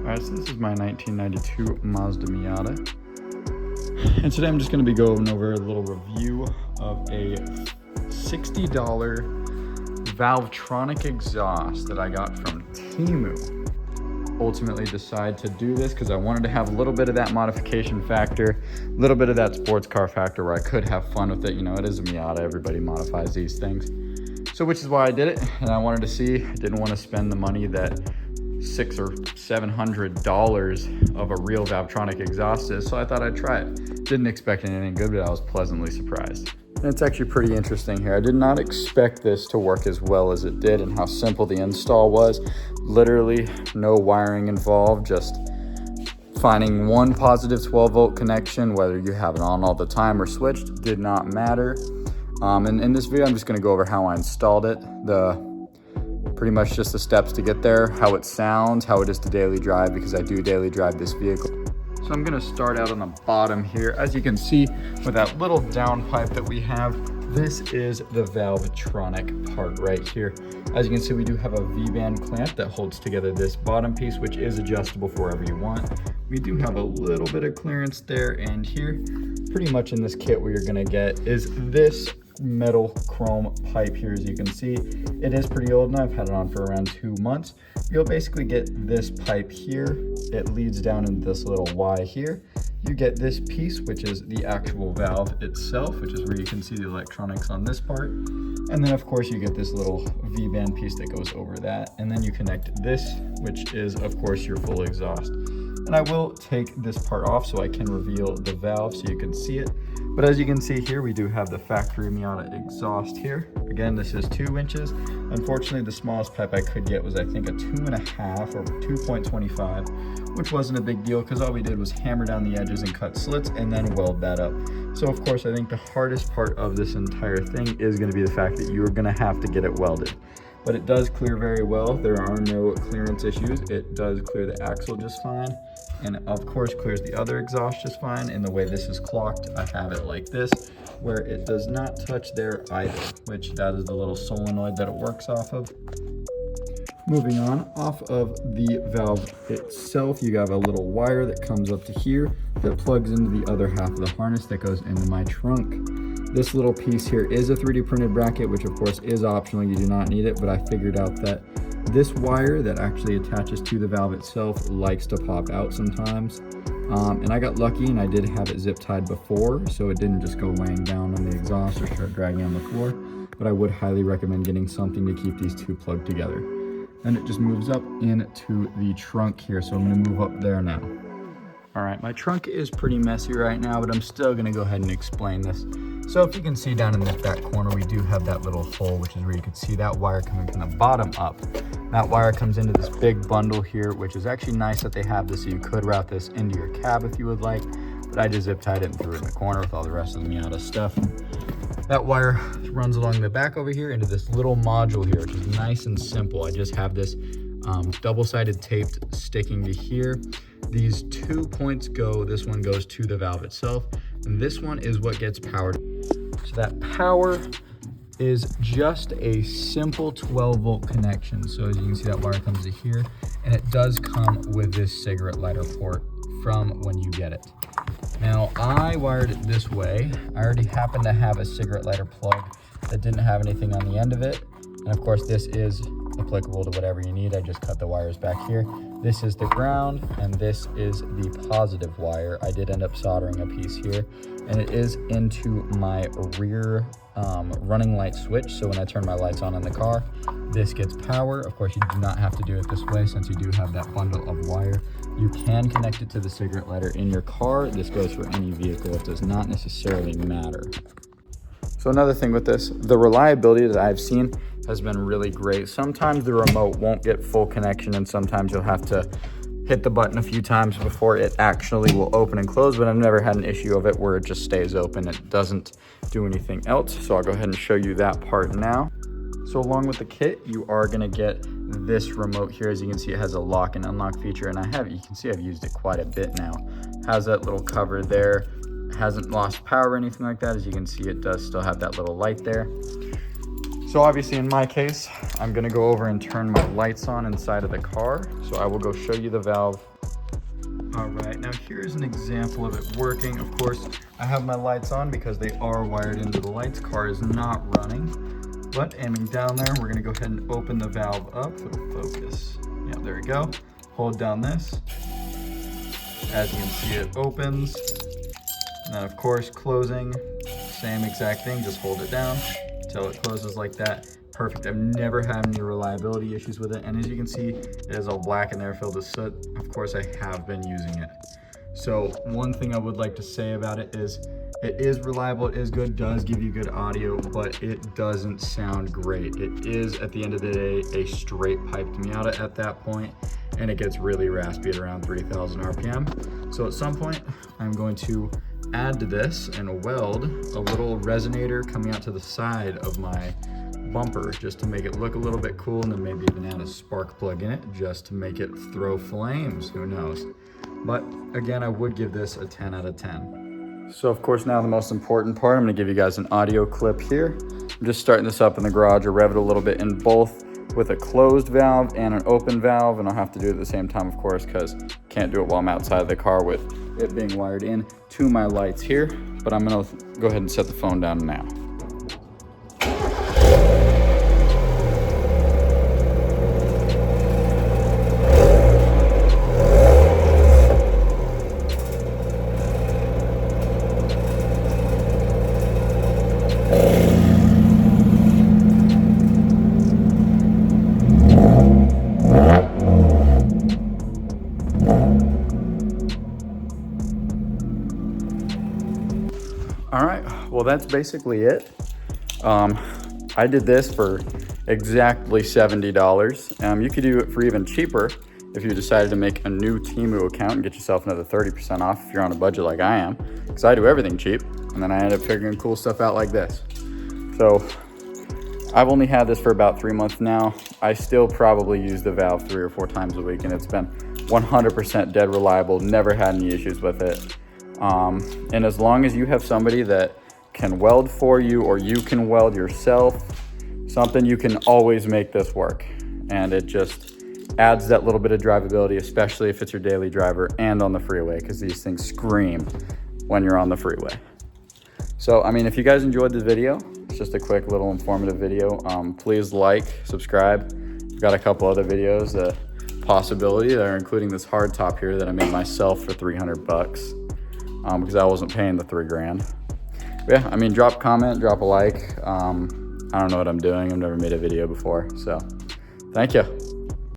Alright, so this is my 1992 Mazda Miata. And today I'm just going to be going over a little review of a $60 VALVETRONIC exhaust that I got from TEMU. Ultimately decided to do this because I wanted to have a little bit of that modification factor, a little bit of that sports car factor where I could have fun with it. You know, it is a Miata, everybody modifies these things. So which is why I did it, and I wanted to see, I didn't want to spend the money that $600 or $700 of a real VALVETRONIC exhaust is, so I thought I'd try it. Didn't expect anything good, but I was pleasantly surprised. And it's actually pretty interesting here. I did not expect this to work as well as it did and how simple the install was. Literally no wiring involved, just finding one positive 12-volt connection, whether you have it on all the time or switched, did not matter. And in this video, I'm just gonna go over how I installed it, pretty much just the steps to get there, how it sounds, how it is to daily drive, because I do daily drive this vehicle. So I'm gonna start out on the bottom here. As you can see, with that little downpipe that we have, this is the VALVETRONIC part right here. As you can see, we do have a V-band clamp that holds together this bottom piece, which is adjustable for wherever you want. We do have a little bit of clearance there and here. Pretty much in this kit, what you're gonna get is this metal chrome pipe here. As you can see, it is pretty old now. I've had it on for around 2 months. You'll basically get this pipe here. It leads down into this little Y here. You get this piece, which is the actual valve itself, which is where you can see the electronics on this part. And then of course you get this little V-band piece that goes over that. And then you connect this, which is of course your full exhaust. And I will take this part off so I can reveal the valve so you can see it. But as you can see here, we do have the factory Miata exhaust here. Again, this is 2 inches. Unfortunately, the smallest pipe I could get was I think a 2.5 or 2.25, which wasn't a big deal because all we did was hammer down the edges and cut slits and then weld that up. So of course, I think the hardest part of this entire thing is going to be the fact that you're going to have to get it welded. But it does clear very well. There are no clearance issues. It does clear the axle just fine. And of course clears the other exhaust just fine. And the way this is clocked, I have it like this, where it does not touch there either, which that is the little solenoid that it works off of. Moving on, off of the valve itself, you have a little wire that comes up to here that plugs into the other half of the harness that goes into my trunk. This little piece here is a 3D printed bracket, which of course is optional. You do not need it, but I figured out that this wire that actually attaches to the valve itself likes to pop out sometimes. And I got lucky and I did have it zip tied before, so it didn't just go laying down on the exhaust or start dragging on the floor. But I would highly recommend getting something to keep these two plugged together. Then it just moves up into the trunk here, so I'm gonna move up there now. All right, my trunk is pretty messy right now, but I'm still gonna go ahead and explain this. So if you can see down in this back corner, we do have that little hole, which is where you can see that wire coming from the bottom up. That wire comes into this big bundle here, which is actually nice that they have this, so you could route this into your cab if you would like, but I just zip tied it and threw it in the corner with all the rest of the Miata stuff. That wire runs along the back over here into this little module here, which is nice and simple. I just have this double-sided taped sticking to here. These 2 points go, this one goes to the valve itself, and this one is what gets powered. So that power is just a simple 12-volt connection. So as you can see, that wire comes to here, and it does come with this cigarette lighter port from when you get it. Now, I wired it this way. I already happen to have a cigarette lighter plug that didn't have anything on the end of it. And of course, this is applicable to whatever you need. I just cut the wires back here. This is the ground, and this is the positive wire. I did end up soldering a piece here, and it is into my rear running light switch. So when I turn my lights on in the car, this gets power. Of course, you do not have to do it this way since you do have that bundle of wire. You can connect it to the cigarette lighter in your car. This goes for any vehicle. It does not necessarily matter. So another thing with this, the reliability that I've seen has been really great. Sometimes the remote won't get full connection, and sometimes you'll have to hit the button a few times before it actually will open and close, but I've never had an issue of it where it just stays open. It doesn't do anything else. So I'll go ahead and show you that part now. So along with the kit, you are gonna get this remote here. As you can see, it has a lock and unlock feature, and you can see I've used it quite a bit now. Has that little cover there. Hasn't lost power or anything like that. As you can see, it does still have that little light there. So obviously in my case, I'm gonna go over and turn my lights on inside of the car. So I will go show you the valve All right, now here's an example of it working. Of course, I have my lights on because they are wired into the lights. Car is not running, but aiming down there, we're gonna go ahead and open the valve up. It'll focus. Yeah, there we go. Hold down this. As you can see, it opens. And then of course, closing, same exact thing, just hold it down until it closes like that. Perfect. I've never had any reliability issues with it. And as you can see, it is all black in there filled with soot. Of course, I have been using it. So one thing I would like to say about it is reliable, it is good, does give you good audio, but it doesn't sound great. It is, at the end of the day, a straight piped Miata at that point, and it gets really raspy at around 3,000 RPM. So at some point, I'm going to add to this and weld a little resonator coming out to the side of my bumper just to make it look a little bit cool, and then maybe even add a spark plug in it just to make it throw flames, who knows. But again, I would give this a 10 out of 10. So of course, now the most important part, I'm gonna give you guys an audio clip here. I'm just starting this up in the garage. I rev it a little bit in both with a closed valve and an open valve, and I'll have to do it at the same time, of course, because can't do it while I'm outside of the car with it being wired in to my lights here. But I'm gonna go ahead and set the phone down now. All right, well, that's basically it. I did this for exactly $70. You could do it for even cheaper if you decided to make a new TEMU account and get yourself another 30% off if you're on a budget like I am, because I do everything cheap, and then I end up figuring cool stuff out like this. So I've only had this for about 3 months now. I still probably use the valve 3 or 4 times a week, and it's been 100% dead reliable, never had any issues with it. And as long as you have somebody that can weld for you, or you can weld yourself, something, you can always make this work. And it just adds that little bit of drivability, especially if it's your daily driver and on the freeway, because these things scream when you're on the freeway. So, I mean, if you guys enjoyed the video, it's just a quick little informative video. Please like, subscribe. I've got a couple other videos, possibility that are including this hard top here that I made myself for 300 bucks. Because I wasn't paying the $3 grand. But yeah, I mean, drop a comment, drop a like. I don't know what I'm doing. I've never made a video before, so thank you.